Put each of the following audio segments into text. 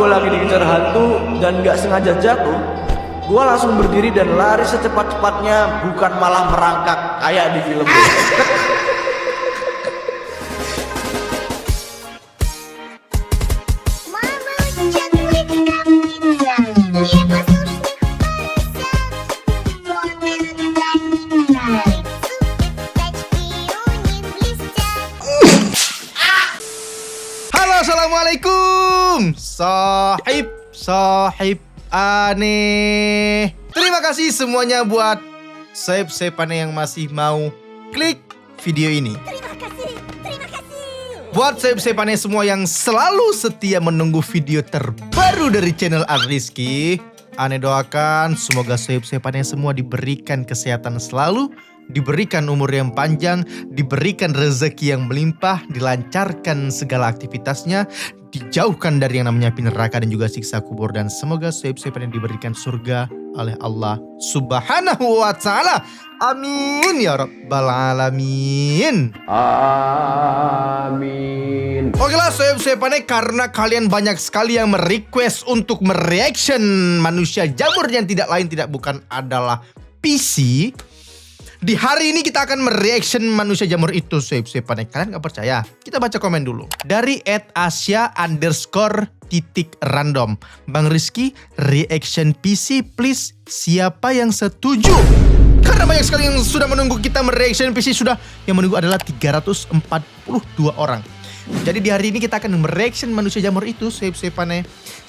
gue lagi dikejar hantu dan gak sengaja jatuh, gue langsung berdiri dan lari secepat-cepatnya, bukan malah merangkak kayak di film. Halo, assalamualaikum, sahib aneh. Terima kasih semuanya buat sahib aneh yang masih mau klik video ini. Terima kasih. Buat sahib aneh semua yang selalu setia menunggu video terbaru dari channel Rizky, aneh doakan semoga sahib aneh semua diberikan kesehatan selalu, diberikan umur yang panjang, diberikan rezeki yang melimpah, dilancarkan segala aktivitasnya, dijauhkan dari yang namanya api neraka dan juga siksa kubur, dan semoga sahib yang diberikan surga oleh Allah Subhanahu wa ta'ala. Amin ya rabbal alamin. Amin. Oke lah sahib karena kalian banyak sekali yang merequest untuk mereaction manusia jamur yang tidak lain tidak bukan adalah PC. Di hari ini kita akan mereaction manusia jamur itu, sahib. Kalian gak percaya? Kita baca komen dulu. Dari @asia_random. Bang Rizky, reaction PC please. Siapa yang setuju? Karena banyak sekali yang sudah menunggu kita mereaction PC sudah. Yang menunggu adalah 342 orang. Jadi di hari ini kita akan mereaction manusia jamur itu, sahib.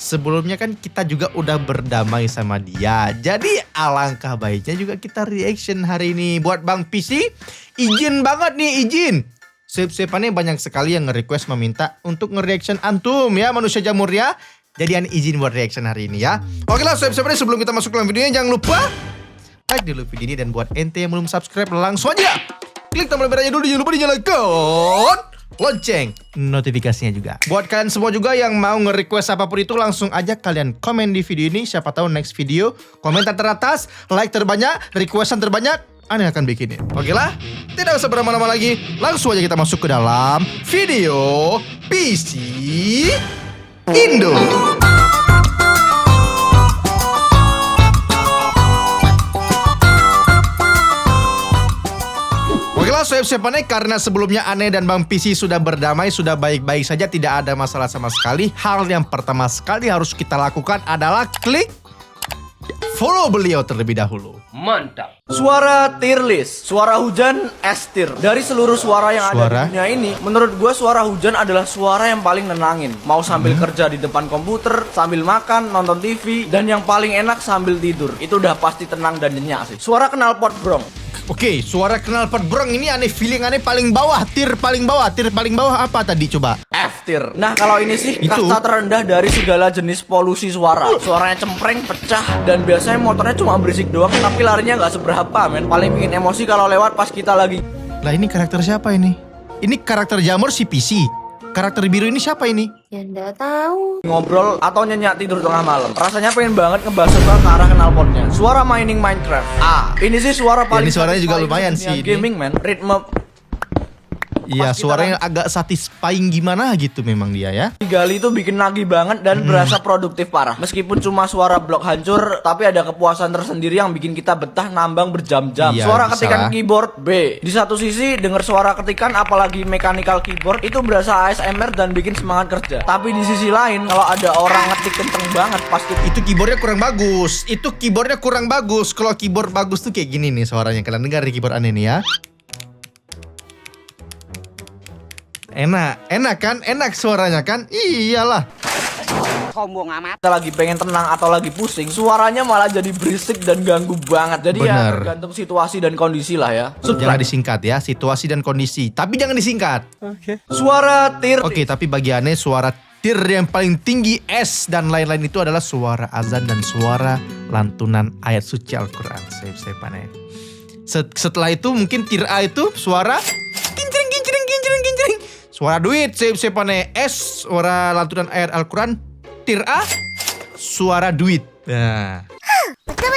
Sebelumnya kan kita juga udah berdamai sama dia. Jadi alangkah baiknya juga kita reaction hari ini. Buat Bang PC, izin banget nih, izin. Sahib banyak sekali yang nge-request meminta untuk nge-reaction antum ya, manusia jamur ya. Jadi izin buat reaction hari ini ya. Oke lah sahib sebelum kita masuk ke dalam videonya, jangan lupa like dulu video ini. Dan buat ente yang belum subscribe, langsung aja klik tombol merahnya dulu, jangan lupa dinyalakan lonceng notifikasinya juga. Buat kalian semua juga yang mau nge-request apapun itu, langsung aja kalian komen di video ini. Siapa tahu next video komentar teratas, like terbanyak, requestan terbanyak, aneh akan bikinin. Oke lah, tidak usah berlama-lama lagi, langsung aja kita masuk ke dalam video PC Indo. Sahib karena sebelumnya aneh dan Bang PC sudah berdamai, sudah baik-baik saja, tidak ada masalah sama sekali. Hal yang pertama sekali harus kita lakukan adalah klik follow beliau terlebih dahulu. Mantap. Suara tier list, suara hujan S tier. Dari seluruh suara yang ada di dunia ini, menurut gue suara hujan adalah suara yang paling nenangin. Mau sambil kerja di depan komputer, sambil makan, nonton TV, dan yang paling enak sambil tidur. Itu udah pasti tenang dan nyenyak sih. Suara knalpot brong. Oke, suara knalpot brong ini aneh feeling aneh paling bawah, tier paling bawah apa tadi coba? F tier. Nah kalau ini sih kasta terendah dari segala jenis polusi suara. Suaranya cempreng, pecah, dan biasanya motornya cuma berisik doang, tapi larinya nggak seberapa men. Paling bikin emosi kalau lewat pas kita lagi. Lah ini karakter siapa ini? Ini karakter jamur si PC. Karakter biru ini siapa ini? Ya nggak tahu. Ngobrol atau nyenyak tidur tengah malam. Rasanya pengen banget ngebahas ke arah knalpotnya. Suara mining Minecraft. Ini sih suara paling. Ini suaranya juga lumayan sih. Gaming man, ritme. Iya, suaranya agak satisfying gimana gitu memang dia ya. Digali itu bikin nagih banget dan berasa produktif parah. Meskipun cuma suara blok hancur, tapi ada kepuasan tersendiri yang bikin kita betah nambang berjam-jam. Iya, suara bisa ketikan lah. keyboard B. Di satu sisi denger suara ketikan apalagi mechanical keyboard itu berasa ASMR dan bikin semangat kerja. Tapi di sisi lain kalau ada orang ngetik kenceng banget pasti itu keyboardnya kurang bagus. Kalau keyboard bagus tuh kayak gini nih suaranya. Kalian dengar di keyboard aneh nih ya. Enak kan? Enak suaranya kan? Iyalah. Sombong amat. kita lagi pengen tenang atau lagi pusing, suaranya malah jadi berisik dan ganggu banget. Jadi ya tergantung situasi dan kondisi lah ya. Jangan disingkat ya, situasi dan kondisi. Tapi jangan disingkat. Oke. Suara tier. Oke, tapi bagi aneh suara tier yang paling tinggi S dan lain-lain itu adalah suara azan dan suara lantunan ayat suci Al-Quran. Saya aneh. Setelah itu mungkin tier A itu suara kincring. Suara duit, saya aneh. S, suara lantunan ayat Al-Quran. Tier A, suara duit. Nah. Betul.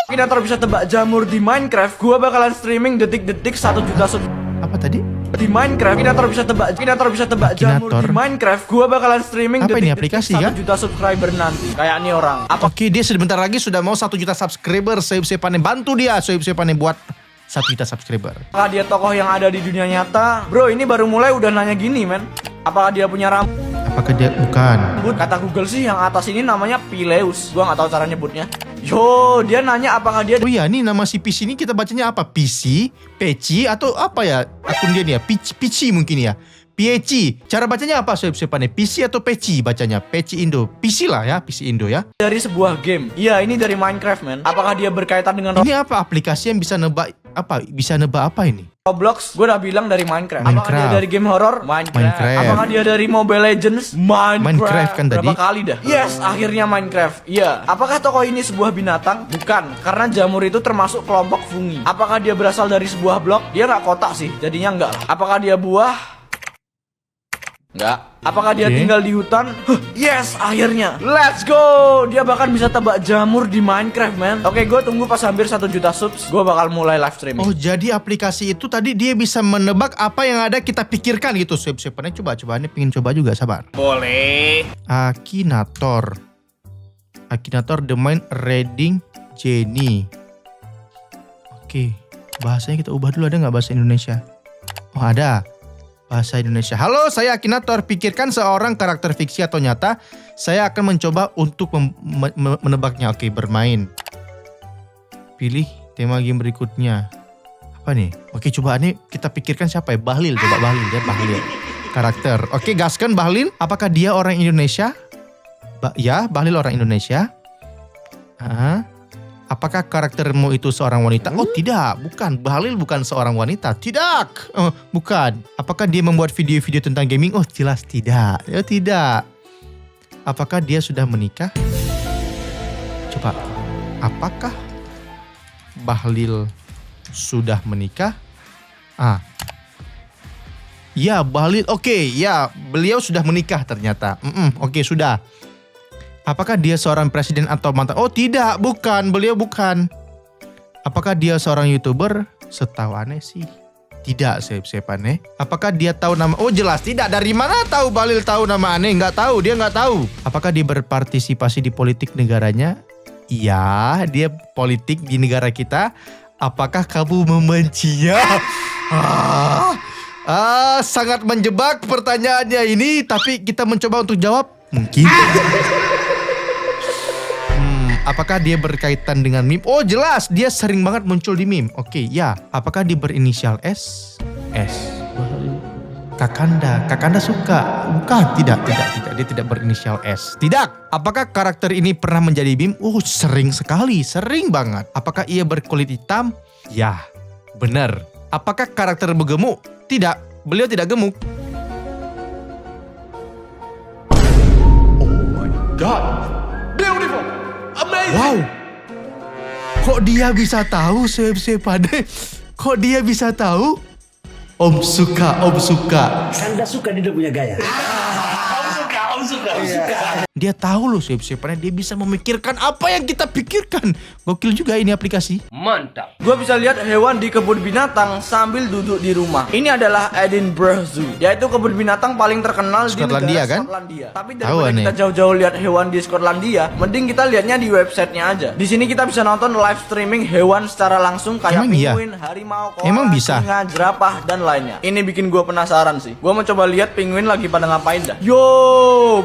Kita bisa tebak jamur di Minecraft. Gua bakalan streaming detik-detik 1 juta Apa tadi? di Minecraft. Akinator bisa tebak jamur Akinator? di Minecraft. Gua bakalan streaming Apa ini, detik-detik aplikasi 1 kah? juta subscriber nanti. Kayak nih orang. Apa Oke, dia sebentar lagi sudah mau 1 juta subscriber. Saya panen bantu dia. Saya panen buat 1 juta subscriber. apakah dia tokoh yang ada di dunia nyata? Bro, ini baru mulai udah nanya gini, men. Apakah dia punya rambut? Apakah dia bukan? Kata Google sih yang atas ini namanya Pileus. Gua nggak tahu cara nyebutnya. Yo, dia nanya apakah dia Oh iya, nih nama si PC ini kita bacanya apa? PC, Peci atau apa ya? Akun dia nih ya, Pici mungkin ya. PC. Cara bacanya apa sob-sobannya? PC atau Peci bacanya? Peci Indo. PC lah ya, PC Indo ya. dari sebuah game? Iya, ini dari Minecraft, men. Apakah dia berkaitan dengan Ini apa aplikasi yang bisa nebak apa? Bisa nebak apa ini? Roblox? Gue udah bilang dari Minecraft. Apakah dia Minecraft. dari game horror? Minecraft. Minecraft. Apakah dia dari Mobile Legends? Minecraft kan tadi. Berapa kali dah? Yes, akhirnya Minecraft. Iya. Apakah tokoh ini sebuah binatang? Bukan, karena jamur itu termasuk kelompok fungi. Apakah dia berasal dari sebuah blok? Dia nggak kotak sih, jadinya enggak lah. Apakah dia buah? Enggak. Apakah dia Oke. tinggal di hutan? Huh, yes, akhirnya. Let's go. Dia bahkan bisa tebak jamur di Minecraft, man. Oke, gue tunggu pas hampir 1 juta subs, gue bakal mulai live streaming. Oh, jadi aplikasi itu tadi dia bisa menebak apa yang ada kita pikirkan gitu. Sob-sobannya coba ini pengen coba juga, sabar. Boleh. Akinator The Mind Reading Jenny. Oke, bahasanya kita ubah dulu, ada nggak bahasa Indonesia? Oh, ada bahasa Indonesia. Halo, saya Akinator. Pikirkan seorang karakter fiksi atau nyata. Saya akan mencoba untuk menebaknya. Oke, bermain. Pilih tema game berikutnya. Apa nih? Oke, coba ini kita pikirkan siapa ya? Bahlil, coba Bahlil ya, Bahlil. Karakter. Oke, gaskan Bahlil. Apakah dia orang Indonesia? Ya, Bahlil orang Indonesia. Apakah karaktermu itu seorang wanita? Oh tidak, bukan. Bahlil bukan seorang wanita. Tidak, bukan. Apakah dia membuat video-video tentang gaming? Oh jelas tidak. Ya tidak. Apakah dia sudah menikah? Coba, apakah Bahlil sudah menikah? Ya, Bahlil. Oke, ya, beliau sudah menikah ternyata. Oke, sudah. Apakah dia seorang presiden atau mantan? Oh tidak, bukan. Beliau bukan. Apakah dia seorang YouTuber? Setahu aneh sih tidak, saya aneh. Apakah dia tahu nama? Oh jelas tidak. Dari mana tahu Bahlil tahu nama aneh? Nggak tahu, dia nggak tahu. Apakah dia berpartisipasi di politik negaranya? Iya, dia politik di negara kita. Apakah kamu membencinya? Sangat menjebak pertanyaannya ini, tapi kita mencoba untuk jawab. Mungkin. Apakah dia berkaitan dengan meme? Oh jelas, dia sering banget muncul di meme. Oke, ya. Apakah dia berinisial S? S. Kakanda suka. Bukan, tidak. Dia tidak berinisial S. Tidak. Apakah karakter ini pernah menjadi meme? Oh, sering sekali, sering banget. Apakah ia berkulit hitam? Ya, benar. Apakah karakter bergemuk? Tidak, beliau tidak gemuk. Oh my god. Beautiful. Amazing. Wow. Kok dia bisa tahu, Pade? Kok dia bisa tahu? Om suka. Anda suka dia punya gaya. Om suka. Dia tahu loh, Pade. Dia bisa memikirkan apa yang kita pikirkan. Gokil juga ini aplikasi. Mantap. Gua bisa lihat hewan di kebun binatang sambil duduk di rumah. Ini adalah Edinburgh Zoo, yaitu kebun binatang paling terkenal di Skotlandia, negara kan? Skotlandia. Tapi Tahu daripada aneh. kita jauh-jauh lihat hewan di Skotlandia, mending kita lihatnya di websitenya aja. Di sini kita bisa nonton live streaming hewan secara langsung kayak Emang iya? penguin, harimau, koala, Emang bisa? singa, jerapah dan lainnya. Ini bikin gua penasaran sih. Gua mau coba lihat penguin lagi pada ngapain dah. Yo,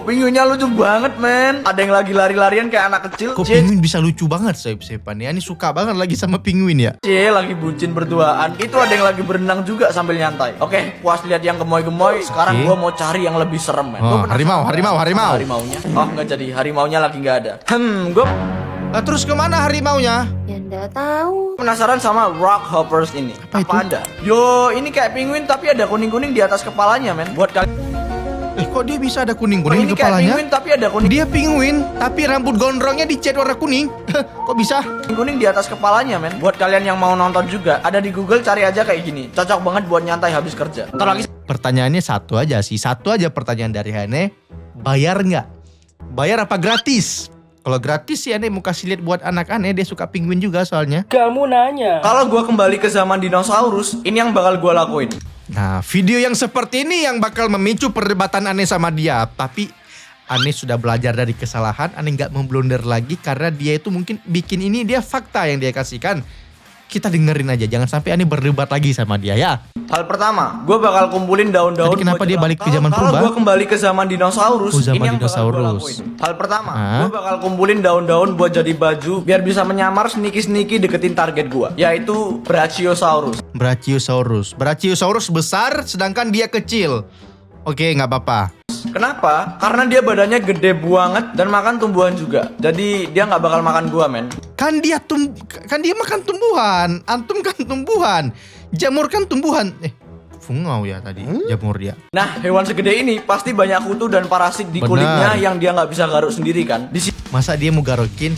penguinnya lucu banget, men. Ada yang lagi lari-larian kayak anak kecil. Kok penguin bisa lucu banget, Pade? Ini suka banget lagi sama penguin ya. Lagi bucin berduaan. Itu ada yang lagi berenang juga sambil nyantai. Oke, puas lihat yang gemoy-gemoy. Sekarang Oke. gua mau cari yang lebih serem, men. Oh, Gua penasaran harimau. Harimaunya. Oh, nggak jadi. Harimaunya lagi nggak ada. Gua Terus kemana harimaunya? Ya nggak tahu. penasaran sama rockhoppers ini. Apa itu? Anda? Yo, ini kayak penguin tapi ada kuning-kuning di atas kepalanya, men. Buat kalian. Kok dia bisa ada kuning-kuning Ini di kayak kepalanya? penguin tapi ada kuning. Dia penguin, tapi rambut gondrongnya dicat warna kuning. Kok bisa? Kuning di atas kepalanya, men. Buat kalian yang mau nonton juga, ada di Google, cari aja kayak gini. Cocok banget buat nyantai habis kerja. Ntar lagi Pertanyaannya satu aja sih. Satu aja pertanyaan dari Hane. Bayar nggak? Bayar apa gratis? Kalau gratis sih Hane mau kasih lihat buat anak Hane. Dia suka penguin juga soalnya. Kamu nanya. kalau gua kembali ke zaman dinosaurus, ini yang bakal gua lakuin. Nah, video yang seperti ini yang bakal memicu perdebatan Ane sama dia. Tapi Ane sudah belajar dari kesalahan. Ane nggak memblunder lagi karena dia itu mungkin bikin ini dia fakta yang dia kasihkan. Kita dengerin aja, jangan sampai Ane berdebat lagi sama dia ya. Hal pertama, gue bakal kumpulin daun-daun. Tadi kenapa buat dia jelang. balik ke zaman purba? Kalau gue kembali ke zaman dinosaurus, Oh, zaman ini yang bakal dinosaurus. gua lakuin. Hal pertama, Hah? gue bakal kumpulin daun-daun buat jadi baju biar bisa menyamar sneaky-sneaky deketin target gue, yaitu Brachiosaurus. Brachiosaurus besar sedangkan dia kecil. Oke, nggak apa-apa. Kenapa? Karena dia badannya gede banget dan makan tumbuhan juga. Jadi dia nggak bakal makan gua, men. Kan dia makan tumbuhan. Antum kan tumbuhan. Jamur kan tumbuhan. Fungau ya tadi jamur dia. Nah, hewan segede ini pasti banyak kutu dan parasit di Benar. kulitnya yang dia nggak bisa garuk sendiri kan. Di Masa dia mau garukin?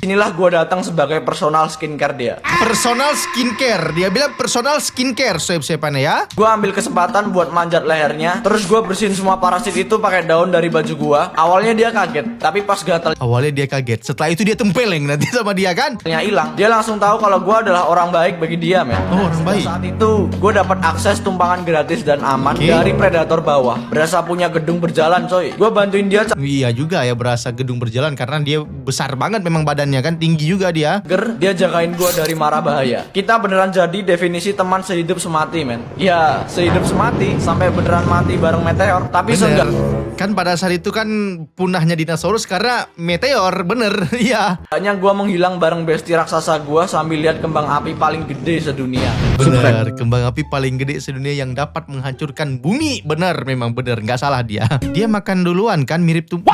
sinilah gua datang sebagai personal skincare dia. Personal skincare. Dia bilang personal skincare. Siapa-siapanya ya? Gua ambil kesempatan buat manjat lehernya, terus gua bersihin semua parasit itu pakai daun dari baju gua. Awalnya dia kaget, tapi pas gatalnya Awalnya dia kaget. Setelah itu dia tempeleng nanti sama dia kan? hilang, dia langsung tahu kalau gua adalah orang baik bagi dia, men. Oh, orang baik. Saat itu, gue dapat akses tumpangan gratis dan aman Oke. dari predator bawah. Berasa punya gedung berjalan, coy. Gue bantuin dia Iya juga ya, berasa gedung berjalan karena dia besar banget memang badannya kan, tinggi juga dia. dia jagain gue dari mara bahaya. Kita beneran jadi definisi teman sehidup semati, men. Ya, sehidup semati sampai beneran mati bareng meteor. Tapi Bener. seenggaknya Kan pada saat itu kan punahnya dinosaurus karena meteor, bener. Iya. gue menghilang bareng besti raksasa gue sambil lihat kembang api paling gede sedunia. Bener, kembang api paling gede sedunia yang dapat menghancurkan bumi. Bener, memang bener, nggak salah dia. Dia makan duluan kan, mirip tumbuh.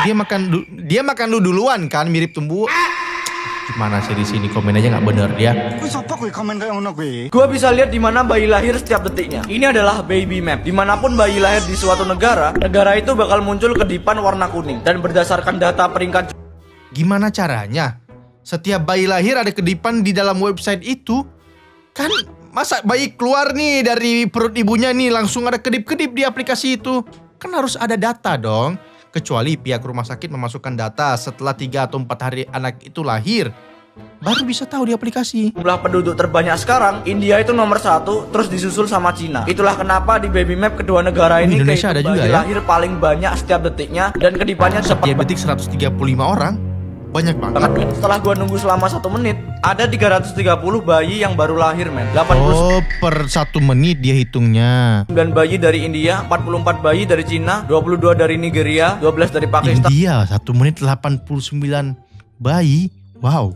Dia makan lu duluan kan, mirip tumbuh. Gimana sih di sini komen aja nggak bener dia. Gue bisa lihat di mana bayi lahir setiap detiknya. Ini adalah baby map. Dimanapun bayi lahir di suatu negara itu bakal muncul kedipan warna kuning. Dan berdasarkan data peringkat Gimana caranya? Setiap bayi lahir ada kedipan di dalam website itu. Kan masa bayi keluar nih dari perut ibunya nih langsung ada kedip-kedip di aplikasi itu. Kan harus ada data dong. Kecuali pihak rumah sakit memasukkan data setelah 3 atau 4 hari anak itu lahir. Baru bisa tahu di aplikasi. jumlah penduduk terbanyak sekarang, India itu nomor 1, terus disusul sama Cina. Itulah kenapa di baby map kedua negara ini Indonesia ada kehidupan juga bayi ya? lahir paling banyak setiap detiknya dan kedipannya cepat Tiap detik 135 orang. Banyak banget. banget. Setelah gua nunggu selama 1 menit, ada 330 bayi yang baru lahir, men. 89 Oh, per 1 menit dia hitungnya. bayi dari India, 44 bayi dari Cina, 22 dari Nigeria, 12 dari Pakistan. India 1 menit 89 bayi. Wow.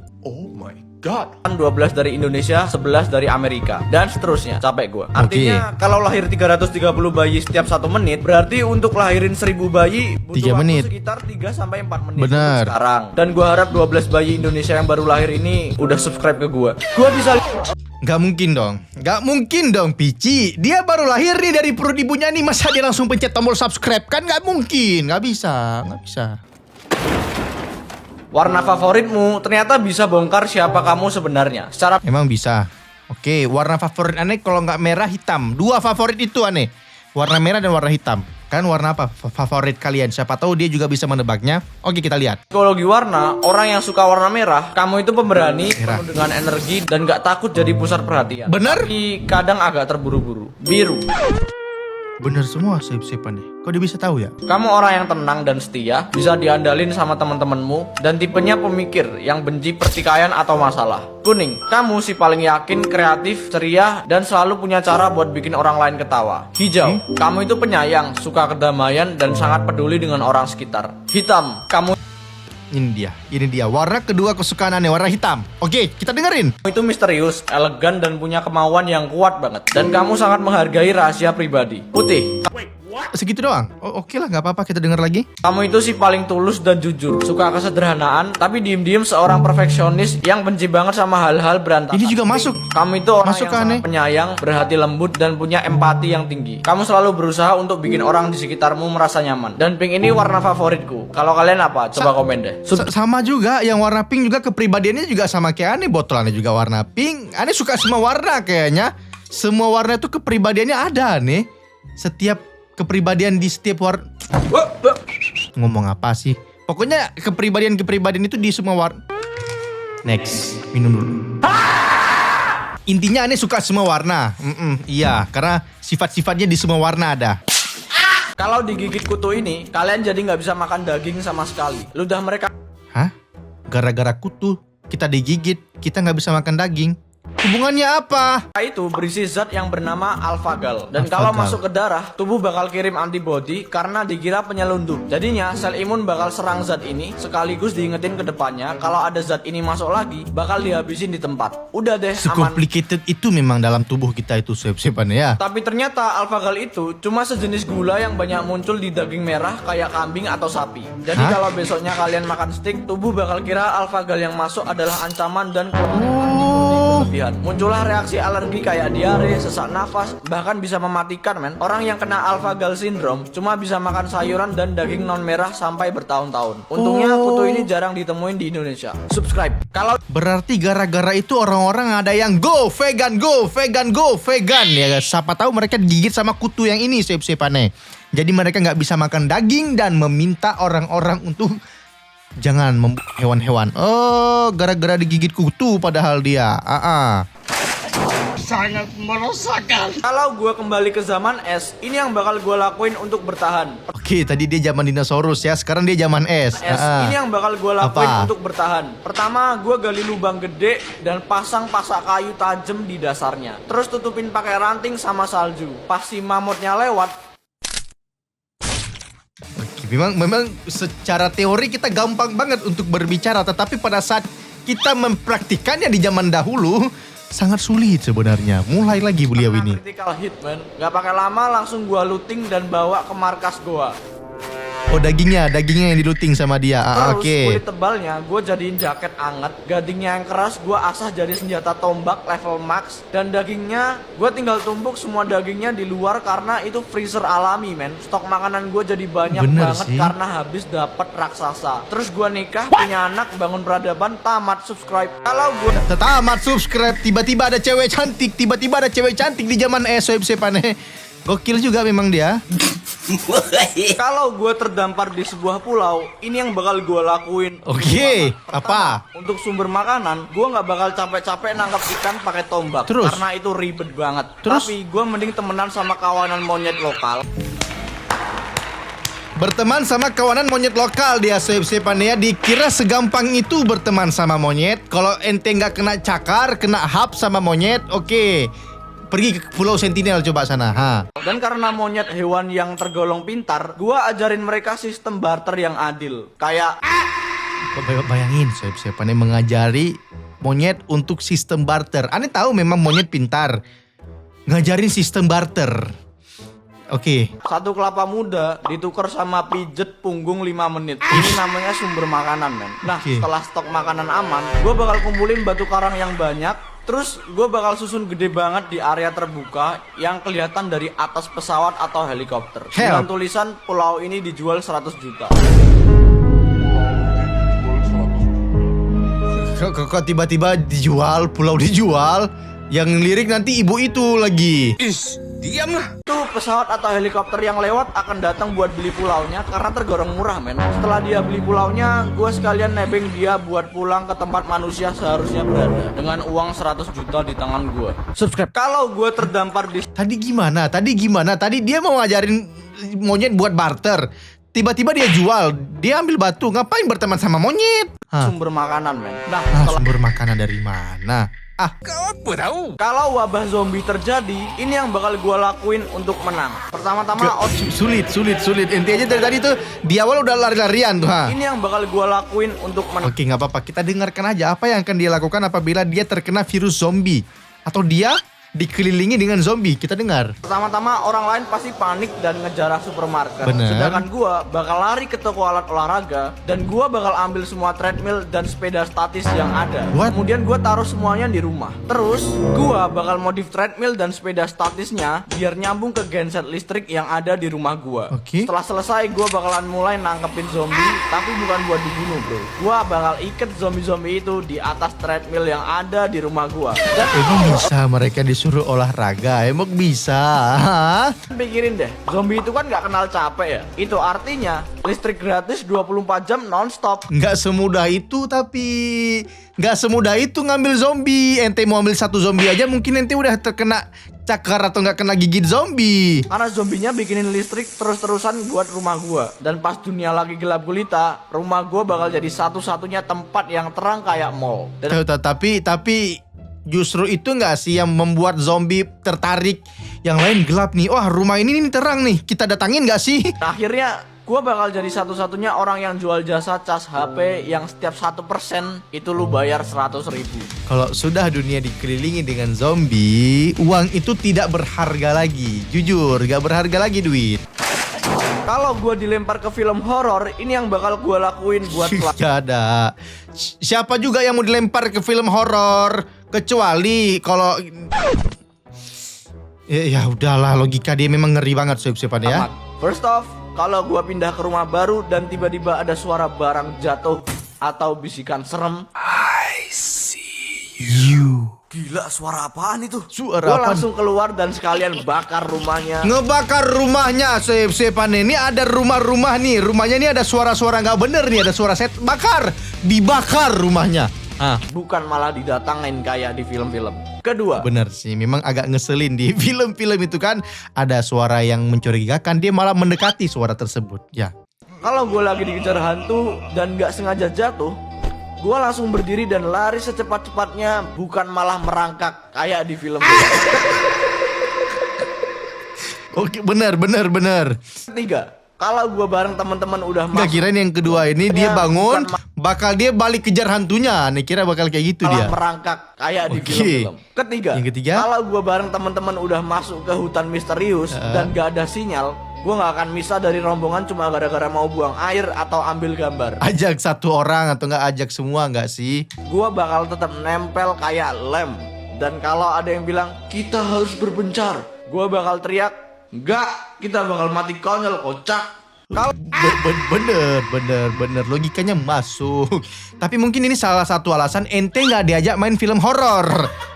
12 dari Indonesia, 11 dari Amerika, dan seterusnya. Capek gua. Artinya kalau lahir 330 bayi setiap 1 menit, berarti untuk lahirin 1000 bayi butuh 3 waktu menit. sekitar 3 sampai 4 menit. Bener. Untuk sekarang. Dan gua harap 12 bayi Indonesia yang baru lahir ini udah subscribe ke gua. Gua bisa Gak mungkin dong Pici. Dia baru lahir nih dari perut ibunya nih. Masa dia langsung pencet tombol subscribe? Kan gak mungkin. Gak bisa. warna favoritmu ternyata bisa bongkar siapa kamu sebenarnya. Secara Emang bisa. Oke, warna favorit aneh kalau nggak merah hitam. 2 favorit itu aneh. Warna merah dan warna hitam. Kan warna apa favorit kalian? Siapa tahu dia juga bisa menebaknya. Oke, kita lihat. psikologi warna, orang yang suka warna merah, kamu itu pemberani, Merah. penuh dengan energi dan gak takut jadi pusat perhatian. Bener? Tapi kadang agak terburu-buru. Biru. Bener semua siapa nih. Kok dia bisa tahu ya? Kamu orang yang tenang dan setia, bisa diandalin sama teman-temanmu, dan tipenya pemikir yang benci pertikaian atau masalah. Kuning, kamu si paling yakin, kreatif, ceria, dan selalu punya cara buat bikin orang lain ketawa. Hijau, kamu itu penyayang, suka kedamaian, dan sangat peduli dengan orang sekitar. Hitam, kamu Ini dia. Warna kedua kesukaan aneh, warna hitam. Oke, kita dengerin. itu misterius, elegan, dan punya kemauan yang kuat banget. Dan kamu sangat menghargai rahasia pribadi. Putih, Segitu doang. Oh, oke lah, nggak apa-apa. Kita denger lagi. kamu itu si paling tulus dan jujur, suka kesederhanaan, tapi diem-diem seorang perfeksionis yang benci banget sama hal-hal berantakan. Ini juga masuk. Kamu itu orang Masuk yang ke aneh. sangat penyayang, berhati lembut, dan punya empati yang tinggi. Kamu selalu berusaha untuk bikin orang di sekitarmu merasa nyaman. Dan pink ini warna favoritku. Kalau kalian apa? Coba komen deh. Sama juga, yang warna pink juga kepribadiannya juga sama kayak aneh. Botolannya juga warna pink. Aneh suka semua warna kayaknya. Semua warna itu kepribadiannya ada nih. Setiap kepribadian di setiap warna. Ngomong apa sih? Pokoknya kepribadian itu di semua warna. Next, minum dulu. Intinya aneh suka semua warna. Iya, karena sifat-sifatnya di semua warna ada. Kalau digigit kutu ini, kalian jadi nggak bisa makan daging sama sekali. Ludah mereka Hah? Gara-gara kutu kita digigit, kita nggak bisa makan daging. Hubungannya apa? itu berisi zat yang bernama alfagal. Dan Alfagal. kalau masuk ke darah, tubuh bakal kirim antibodi karena dikira penyelundup. Jadinya sel imun bakal serang zat ini sekaligus diingetin ke depannya kalau ada zat ini masuk lagi, bakal dihabisin di tempat. Udah deh, aman. Se-complicated itu memang dalam tubuh kita itu sep-sepan ya. Tapi ternyata alfagal itu cuma sejenis gula yang banyak muncul di daging merah kayak kambing atau sapi. Jadi Hah? kalau besoknya kalian makan steak, tubuh bakal kira alfagal yang masuk adalah ancaman dan berlebihan. Muncullah reaksi alergi kayak diare, sesak nafas, bahkan bisa mematikan men. Orang yang kena alfagal syndrome cuma bisa makan sayuran dan daging non merah sampai bertahun-tahun. Untungnya kutu ini jarang ditemuin di Indonesia. Subscribe. Kalau Berarti gara-gara itu orang-orang ada yang go vegan, go vegan, go vegan ya guys. Siapa tahu mereka digigit sama kutu yang ini sep-sepannya. Jadi mereka nggak bisa makan daging dan meminta orang-orang untuk jangan membunuh hewan-hewan. Oh, gara-gara digigit kutu padahal dia. kalau gue kembali ke zaman es, ini yang bakal gue lakuin untuk bertahan. Oke, tadi dia zaman dinosaurus ya, sekarang dia zaman es. Ini yang bakal gue lakuin Apa? untuk bertahan. Pertama, gue gali lubang gede dan pasang pasak kayu tajam di dasarnya. Terus tutupin pakai ranting sama salju. Pas si mamutnya lewat, Oke, memang secara teori kita gampang banget untuk berbicara, tetapi pada saat kita mempraktikannya di zaman dahulu sangat sulit sebenarnya. Mulai lagi beliau kena ini. critical hit man. Gak pakai lama langsung gue looting dan bawa ke markas gue. Oh, dagingnya yang diluting sama dia. Terus Oke. kulit tebalnya gue jadiin jaket anget, gadingnya yang keras gue asah jadi senjata tombak level max, dan dagingnya gue tinggal tumpuk semua dagingnya di luar karena itu freezer alami men. Stok makanan gue jadi banyak Bener banget sih. karena habis dapat raksasa. Terus gue nikah, punya anak, bangun peradaban, tamat. Subscribe. Kalau gue Tamat subscribe, tiba-tiba ada cewek cantik di zaman sepane. Gokil juga memang dia. kalau gue terdampar di sebuah pulau, ini yang bakal gue lakuin. Oke, Pertama, apa? untuk sumber makanan, gue nggak bakal capek-capek nangkap ikan pakai tombak. Terus? Karena itu ribet banget. Terus? Tapi gue mending temenan sama kawanan monyet lokal. Berteman sama kawanan monyet lokal dia sepane ya. Dikira segampang itu berteman sama monyet. Kalau ente nggak kena cakar, kena hap sama monyet, oke. Pergi ke Pulau Sentinel coba sana. Dan karena monyet hewan yang tergolong pintar, gue ajarin mereka sistem barter yang adil. Kayak Bayangin sepane mengajari monyet untuk sistem barter. Aneh tahu memang monyet pintar. Ngajarin sistem barter. Oke. satu kelapa muda ditukar sama pijet punggung 5 menit. Ini namanya sumber makanan men. Nah Oke. setelah stok makanan aman, gue bakal kumpulin batu karang yang banyak. Terus gue bakal susun gede banget di area terbuka yang kelihatan dari atas pesawat atau helikopter. Dengan tulisan pulau ini dijual 100 juta. Kok tiba-tiba dijual, pulau dijual? Yang lirik nanti ibu itu lagi. Itu pesawat atau helikopter yang lewat akan datang buat beli pulaunya karena tergolong murah men. Setelah dia beli pulaunya, gue sekalian nebeng dia buat pulang ke tempat manusia seharusnya berada dengan uang 100 juta di tangan gue. Subscribe. Kalau gue terdampar di Tadi gimana? Tadi dia mau ngajarin monyet buat barter. Tiba-tiba dia jual, dia ambil batu. Ngapain berteman sama monyet? sumber makanan men. Nah setelah Sumber makanan dari mana? kalau wabah zombie terjadi, ini yang bakal gue lakuin untuk menang. Pertama-tama Sulit. Ente aja dari tadi tuh di awal udah lari-larian tuh. ini yang bakal gue lakuin untuk menang. Oke, nggak apa-apa. Kita dengarkan aja apa yang akan dia lakukan apabila dia terkena virus zombie atau dia dikelilingi dengan zombie. Kita dengar. Pertama-tama orang lain pasti panik dan ngejarah supermarket. Bener. Sedangkan gua bakal lari ke toko alat olahraga dan gua bakal ambil semua treadmill dan sepeda statis yang ada. What? Kemudian gua taruh semuanya di rumah. Terus gua bakal modif treadmill dan sepeda statisnya biar nyambung ke genset listrik yang ada di rumah gua. Oke. Setelah selesai gua bakalan mulai nangkepin zombie, tapi bukan buat dibunuh, bro. Gua bakal iket zombie-zombie itu di atas treadmill yang ada di rumah gua. Dan Emang bisa mereka disuruh Suruh olahraga, emang bisa? Hah? Pikirin deh, zombie itu kan nggak kenal capek ya. Itu artinya listrik gratis 24 jam non-stop. Nggak semudah itu tapi nggak semudah itu ngambil zombie. Ente mau ambil satu zombie aja mungkin ente udah terkena cakar atau nggak kena gigit zombie. Karena zombinya bikinin listrik terus-terusan buat rumah gua. Dan pas dunia lagi gelap gulita, rumah gua bakal jadi satu-satunya tempat yang terang kayak mall. Dan Tapi justru itu nggak sih yang membuat zombie tertarik? Yang lain gelap nih. Wah, rumah ini nih terang nih. Kita datangin nggak sih? akhirnya gua bakal jadi satu-satunya orang yang jual jasa cas HP yang setiap 1% itu lu bayar 100.000. Kalau sudah dunia dikelilingi dengan zombie, uang itu tidak berharga lagi. Jujur, gak berharga lagi duit. Kalau gua dilempar ke film horor, ini yang bakal gua lakuin buat Gak ada. Siapa juga yang mau dilempar ke film horor? Kecuali kalau ya udahlah, logika dia memang ngeri banget sob-soban ya. First off, kalau gua pindah ke rumah baru dan tiba-tiba ada suara barang jatuh atau bisikan serem, You. gila suara apaan itu? Suara Gua apaan? langsung keluar dan sekalian bakar rumahnya. Ngebakar rumahnya sob-soban. Ini ada rumah-rumah nih. Rumahnya ini ada suara-suara nggak bener nih. Ada suara set bakar. Dibakar rumahnya. Bukan malah didatangin kayak di film-film. Kedua, Bener sih, memang agak ngeselin di film-film itu kan. Ada suara yang mencurigakan, dia malah mendekati suara tersebut. Ya. kalau gue lagi dikejar hantu dan gak sengaja jatuh, gue langsung berdiri dan lari secepat-cepatnya, bukan malah merangkak kayak di film. Oke, bener. Ketiga, kalau gue bareng teman-teman udah Nggak masuk, kirain yang kedua ini dia bangun, bakal dia balik kejar hantunya. Nih kira bakal kayak gitu malah dia. merangkak kayak di Oke. film-film. Yang ketiga? kalau gue bareng teman-teman udah masuk ke hutan misterius dan gak ada sinyal, gue gak akan bisa dari rombongan cuma gara-gara mau buang air atau ambil gambar. Ajak satu orang atau nggak ajak semua nggak sih? Gue bakal tetap nempel kayak lem. Dan kalau ada yang bilang kita harus berbencar, gue bakal teriak, enggak, kita bakal mati konyol kocak. Kalau Bener. Logikanya masuk. Tapi mungkin ini salah satu alasan ente nggak diajak main film horor.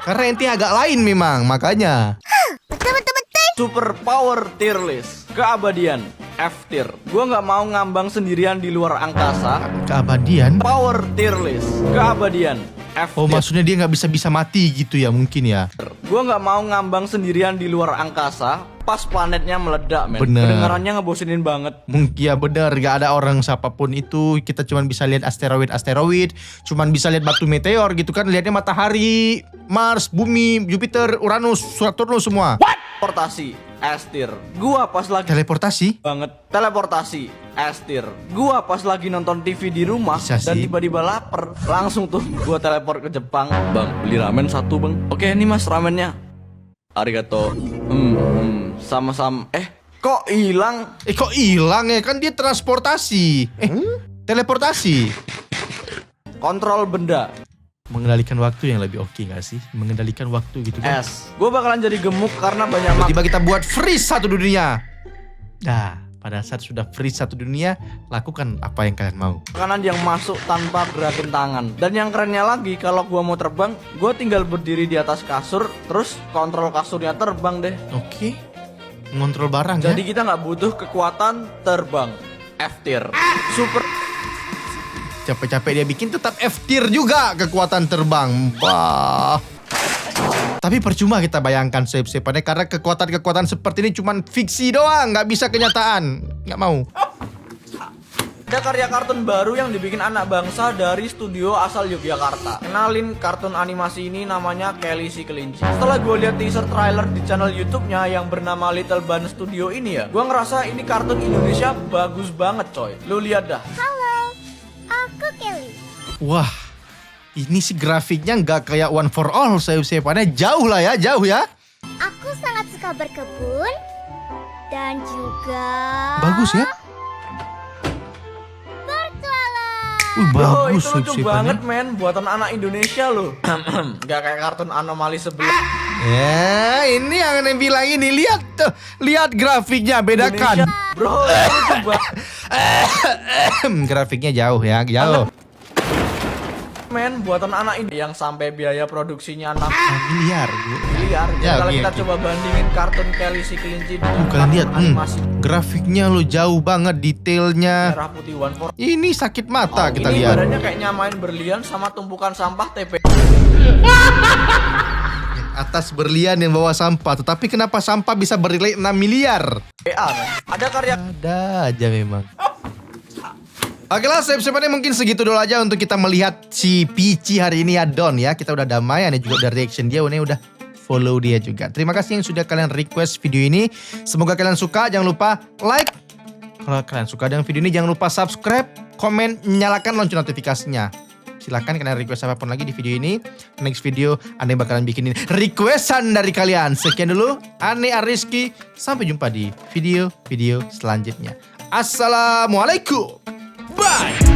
Karena ente agak lain memang, makanya. super power tier list, keabadian F tier. Gue nggak mau ngambang sendirian di luar angkasa. Keabadian? Power tier list, keabadian F Oh, tier. maksudnya dia nggak bisa mati gitu ya mungkin ya. Gue nggak mau ngambang sendirian di luar angkasa pas planetnya meledak, men. Bener. Kedengarannya ngebosenin banget. Mungkin ya benar, gak ada orang siapapun itu. Kita cuman bisa lihat asteroid, cuman bisa lihat batu meteor gitu kan. Lihatnya matahari, Mars, bumi, Jupiter, Uranus, Saturnus semua. Teleportasi S tier. Gua pas lagi Teleportasi? banget. Teleportasi S tier. Gua pas lagi nonton TV di rumah Bisa dan sih. tiba-tiba lapar, langsung tuh gua teleport ke Jepang. Bang, beli ramen satu, Bang. Oke, ini Mas ramennya. Arigato. Sama-sama. Kok hilang? Kok hilang ya? Kan dia transportasi. Teleportasi. Kontrol benda. Mengendalikan waktu yang lebih oke gak sih? Mengendalikan waktu gitu kan. S. Gue bakalan jadi gemuk karena banyak makan. Tiba kita buat freeze satu dunia. Nah, pada saat sudah freeze satu dunia, lakukan apa yang kalian mau. Makanan yang masuk tanpa gerakin tangan. Dan yang kerennya lagi, kalau gua mau terbang, gua tinggal berdiri di atas kasur, terus kontrol kasurnya terbang deh. Oke. Ngontrol barang Jadi ya. kita nggak butuh kekuatan terbang. F tier. Super. Capek-capek dia bikin tetap F tier juga kekuatan terbang. Wah. Tapi percuma kita bayangkan sep-sepannya karena kekuatan-kekuatan seperti ini cuman fiksi doang, nggak bisa kenyataan. Nggak mau. Ada karya kartun baru yang dibikin anak bangsa dari studio asal Yogyakarta. Kenalin, kartun animasi ini namanya Kelly si Kelinci. Setelah gue lihat teaser trailer di channel YouTube-nya yang bernama Little Bun Studio ini ya, gue ngerasa ini kartun Indonesia bagus banget coy. Lu lihat dah. Halo, aku Kelly. Wah. Ini sih grafiknya nggak kayak One for All, sep-sepannya jauh lah ya, jauh ya. Aku sangat suka berkebun dan juga Bagus ya. bertualang. Bagus itu lucu sep-sepannya. banget men, buatan anak Indonesia loh. Gak kayak kartun anomali sebelah. Ya, ini yang aneh bilang ini. Lihat tuh, lihat grafiknya, bedakan. Indonesia. Bro, itu lucu banget. Grafiknya jauh ya, jauh. Men, buatan anak ini yang sampai biaya produksinya 6 miliar. miliar. Ya, Kalau oke, kita oke. coba bandingin kartun Kelly si kelinci dengan Kalian lihat, animasi grafiknya lo jauh banget detailnya. merah putih one for Ini sakit mata kita ini lihat. badannya kayak nyamain berlian sama tumpukan sampah TP. Atas berlian yang bawa sampah. Tetapi kenapa sampah bisa bernilai 6 miliar? PA, men. Ada karya Ada aja memang. Oke lah, sebenarnya mungkin segitu dulu aja untuk kita melihat si Peachy hari ini ya Don ya. Kita udah damai, ada juga udah reaction dia, ini udah follow dia juga. Terima kasih yang sudah kalian request video ini. Semoga kalian suka, jangan lupa like. Kalau kalian suka dengan video ini jangan lupa subscribe, komen, nyalakan lonceng notifikasinya. Silahkan kalian request apapun lagi di video ini. Next video Ane bakalan bikinin requestan dari kalian. Sekian dulu, Ane Ariski. Sampai jumpa di video-video selanjutnya. Assalamualaikum. Bye.